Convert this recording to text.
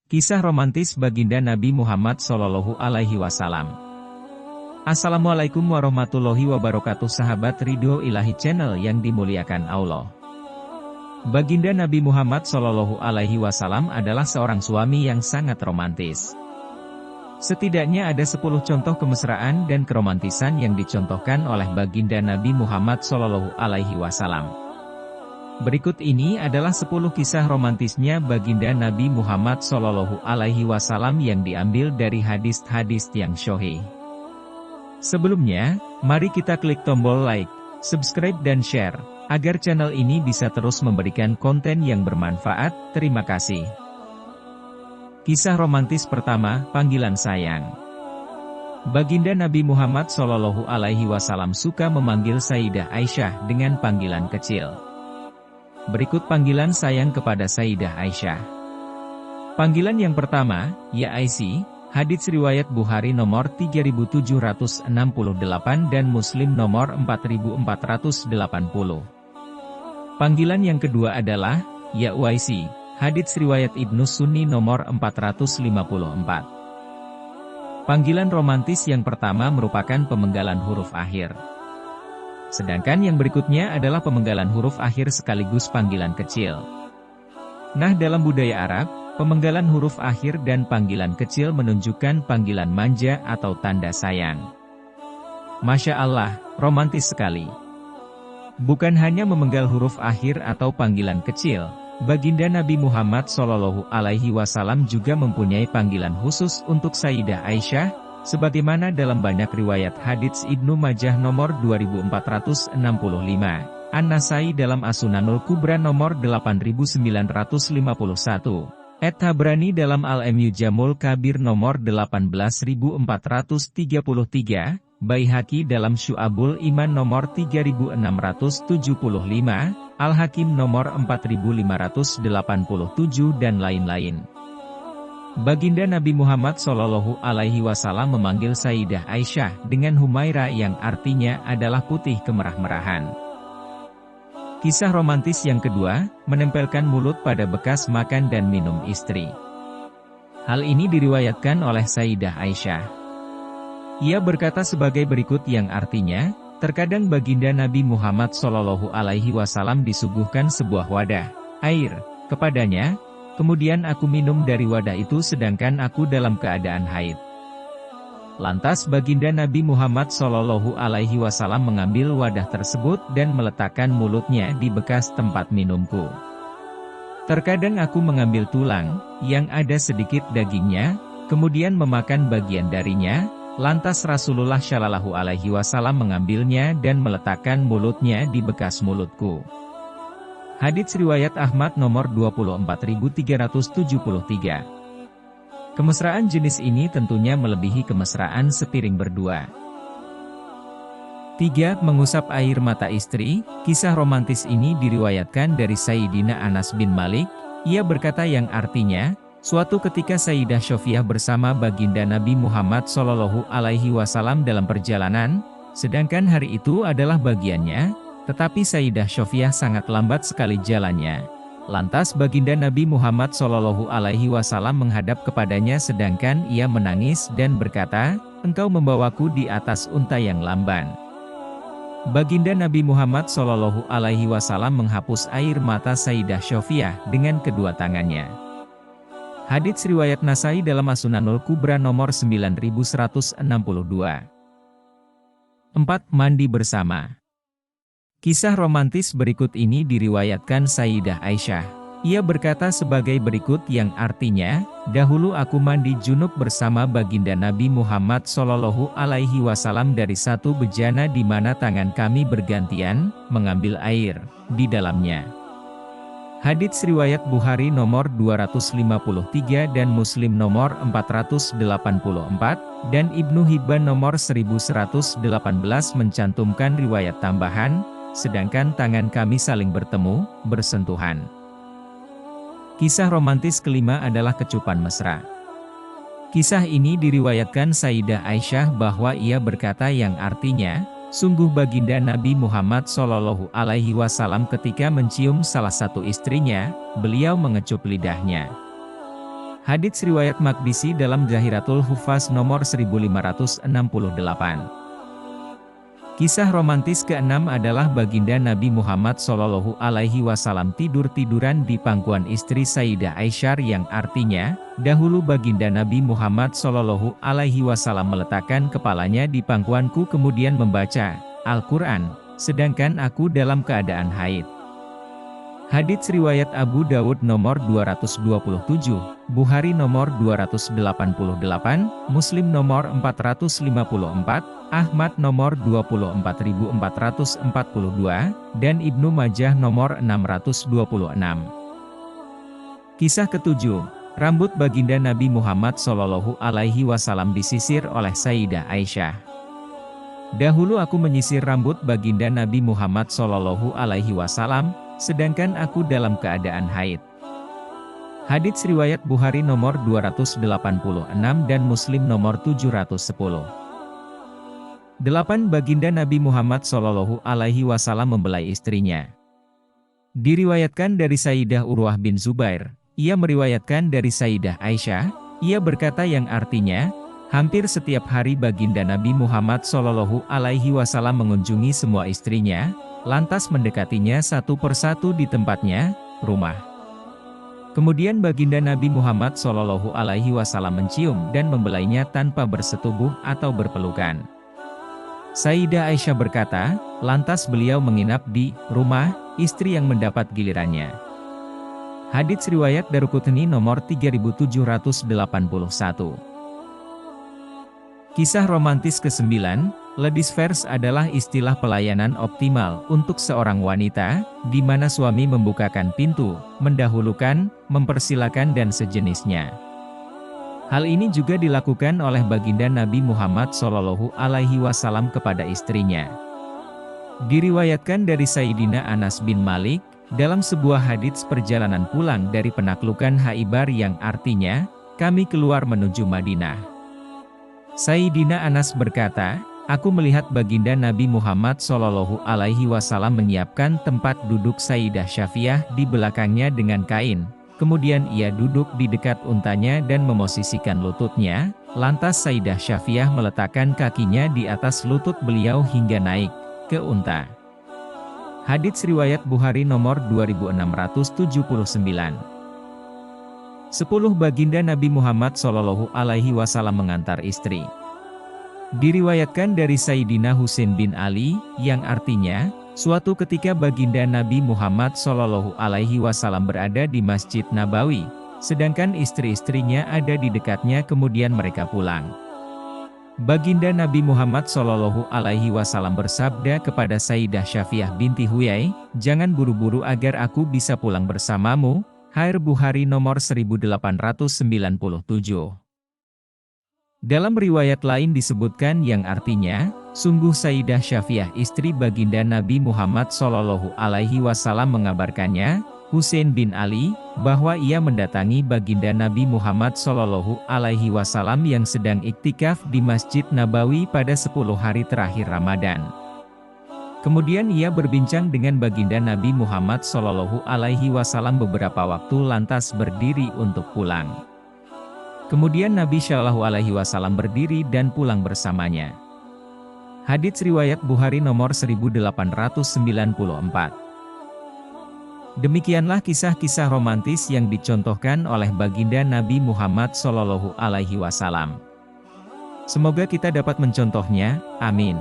Kisah romantis baginda Nabi Muhammad Shallallahu Alaihi Wasallam. Assalamualaikum warahmatullahi wabarakatuh, sahabat Ridho Ilahi Channel yang dimuliakan Allah. Baginda Nabi Muhammad Shallallahu Alaihi Wasallam adalah seorang suami yang sangat romantis. Setidaknya ada 10 contoh kemesraan dan keromantisan yang dicontohkan oleh baginda Nabi Muhammad Shallallahu Alaihi Wasallam. Berikut ini adalah 10 kisah romantisnya baginda Nabi Muhammad Shallallahu Alaihi Wasallam yang diambil dari hadis-hadis yang sahih. Sebelumnya, mari kita klik tombol like, subscribe dan share, agar channel ini bisa terus memberikan konten yang bermanfaat. Terima kasih. Kisah romantis pertama, panggilan sayang. Baginda Nabi Muhammad Shallallahu Alaihi Wasallam suka memanggil Sayyidah Aisyah dengan panggilan kecil. Berikut panggilan sayang kepada Sayyidah Aisyah. Panggilan yang pertama, Ya Aisy, hadits riwayat Bukhari nomor 3768 dan Muslim nomor 4480. Panggilan yang kedua adalah, Ya Uwaisi, hadits riwayat Ibnu Sunni nomor 454. Panggilan romantis yang pertama merupakan pemenggalan huruf akhir. Sedangkan yang berikutnya adalah pemenggalan huruf akhir sekaligus panggilan kecil. Nah, dalam budaya Arab, pemenggalan huruf akhir dan panggilan kecil menunjukkan panggilan manja atau tanda sayang. Masya Allah, romantis sekali. Bukan hanya memenggal huruf akhir atau panggilan kecil, baginda Nabi Muhammad Shallallahu Alaihi Wasallam juga mempunyai panggilan khusus untuk Sayyidah Aisyah, sebagaimana dalam banyak riwayat hadits Ibnu Majah nomor 2465, An-Nasai dalam As-Sunanul Kubra nomor 8951, At-Tabrani dalam Al-Mu'jamul Kabir nomor 18433, Baihaqi dalam Syu'abul Iman nomor 3675, Al-Hakim nomor 4587 dan lain-lain. Baginda Nabi Muhammad Shallallahu Alaihi Wasallam memanggil Sayyidah Aisyah dengan Humaira yang artinya adalah putih kemerah-merahan. Kisah romantis yang kedua, menempelkan mulut pada bekas makan dan minum istri. Hal ini diriwayatkan oleh Sayyidah Aisyah. Ia berkata sebagai berikut yang artinya, terkadang baginda Nabi Muhammad Shallallahu Alaihi Wasallam disuguhkan sebuah wadah air kepadanya. Kemudian aku minum dari wadah itu sedangkan aku dalam keadaan haid. Lantas baginda Nabi Muhammad Shallallahu Alaihi Wasallam mengambil wadah tersebut dan meletakkan mulutnya di bekas tempat minumku. Terkadang aku mengambil tulang, yang ada sedikit dagingnya, kemudian memakan bagian darinya, lantas Rasulullah Shallallahu Alaihi Wasallam mengambilnya dan meletakkan mulutnya di bekas mulutku. Hadits riwayat Ahmad nomor 24373. Kemesraan jenis ini tentunya melebihi kemesraan sepiring berdua. 3. Mengusap air mata istri. Kisah romantis ini diriwayatkan dari Sayyidina Anas bin Malik. Ia berkata yang artinya, suatu ketika Sayyidah Sofiyah bersama baginda Nabi Muhammad Shallallahu Alaihi Wasallam dalam perjalanan, sedangkan hari itu adalah bagiannya, tetapi Sayyidah Sofiyah sangat lambat sekali jalannya. Lantas baginda Nabi Muhammad Shallallahu Alaihi Wasallam menghadap kepadanya sedangkan ia menangis dan berkata, engkau membawaku di atas unta yang lamban. Baginda Nabi Muhammad Shallallahu Alaihi Wasallam menghapus air mata Sayyidah Sofiyah dengan kedua tangannya. Hadits riwayat Nasai dalam As-Sunanul Kubra nomor 9162. 4. Mandi bersama. Kisah romantis berikut ini diriwayatkan Sayyidah Aisyah. Ia berkata sebagai berikut yang artinya, dahulu aku mandi junub bersama baginda Nabi Muhammad Shallallahu Alaihi Wasallam dari satu bejana di mana tangan kami bergantian mengambil air di dalamnya. Hadits riwayat Bukhari nomor 253 dan Muslim nomor 484, dan Ibnu Hibban nomor 1118 mencantumkan riwayat tambahan, sedangkan tangan kami saling bertemu, bersentuhan. Kisah romantis kelima adalah kecupan mesra. Kisah ini diriwayatkan Sayyidah Aisyah bahwa ia berkata yang artinya, sungguh baginda Nabi Muhammad Shallallahu Alaihi Wasallam ketika mencium salah satu istrinya, beliau mengecup lidahnya. Hadits riwayat Maqdisi dalam Zahiratul Huffaz nomor 1568. Kisah romantis ke-6 adalah baginda Nabi Muhammad SAW tidur-tiduran di pangkuan istri Sayyidah Aisyah, yang artinya, dahulu baginda Nabi Muhammad SAW meletakkan kepalanya di pangkuanku kemudian membaca Al-Quran, sedangkan aku dalam keadaan haid. Hadits riwayat Abu Dawud nomor 227, Bukhari nomor 288, Muslim nomor 454, Ahmad nomor 24442, dan Ibnu Majah nomor 626. Kisah ketujuh, rambut baginda Nabi Muhammad SAW disisir oleh Sayyidah Aisyah. Dahulu aku menyisir rambut baginda Nabi Muhammad SAW, sedangkan aku dalam keadaan haid. Hadits riwayat Bukhari nomor 286 dan Muslim nomor 710. 8. Baginda Nabi Muhammad SAW membelai istrinya. Diriwayatkan dari Sayyidah Urwah bin Zubair, ia meriwayatkan dari Sayyidah Aisyah, ia berkata yang artinya, hampir setiap hari baginda Nabi Muhammad SAW mengunjungi semua istrinya, lantas mendekatinya satu persatu di tempatnya, rumah. Kemudian baginda Nabi Muhammad SAW mencium dan membelainya tanpa bersetubuh atau berpelukan. Sayyidah Aisyah berkata, lantas beliau menginap di rumah istri yang mendapat gilirannya. Hadits riwayat Daruqutni nomor 3781. Kisah romantis ke-9, ladies first adalah istilah pelayanan optimal untuk seorang wanita, di mana suami membukakan pintu, mendahulukan, mempersilakan dan sejenisnya. Hal ini juga dilakukan oleh baginda Nabi Muhammad SAW kepada istrinya. Diriwayatkan dari Sayyidina Anas bin Malik, dalam sebuah hadits perjalanan pulang dari penaklukan Khaibar yang artinya, kami keluar menuju Madinah. Sayyidina Anas berkata, aku melihat baginda Nabi Muhammad SAW menyiapkan tempat duduk Sayyidah Syafiah di belakangnya dengan kain. Kemudian ia duduk di dekat untanya dan memosisikan lututnya, lantas Sayyidah Syafiah meletakkan kakinya di atas lutut beliau hingga naik ke unta. Hadits riwayat Bukhari nomor 2679. 10. Baginda Nabi Muhammad SAW mengantar istri. Diriwayatkan dari Sayyidina Husain bin Ali, yang artinya, suatu ketika baginda Nabi Muhammad SAW berada di Masjid Nabawi, sedangkan istri-istrinya ada di dekatnya kemudian mereka pulang. Baginda Nabi Muhammad SAW bersabda kepada Sayyidah Syafiah binti Huyai, jangan buru-buru agar aku bisa pulang bersamamu. Hadits Bukhari nomor 1897. Dalam riwayat lain disebutkan yang artinya, sungguh Sayyidah Syafiah istri baginda Nabi Muhammad SAW mengabarkannya, Husain bin Ali, bahwa ia mendatangi baginda Nabi Muhammad SAW yang sedang iktikaf di Masjid Nabawi pada 10 hari terakhir Ramadan. Kemudian ia berbincang dengan baginda Nabi Muhammad SAW beberapa waktu lantas berdiri untuk pulang. Kemudian Nabi SAW berdiri dan pulang bersamanya. Hadits riwayat Bukhari nomor 1894. Demikianlah kisah-kisah romantis yang dicontohkan oleh baginda Nabi Muhammad SAW. Semoga kita dapat mencontohnya, amin.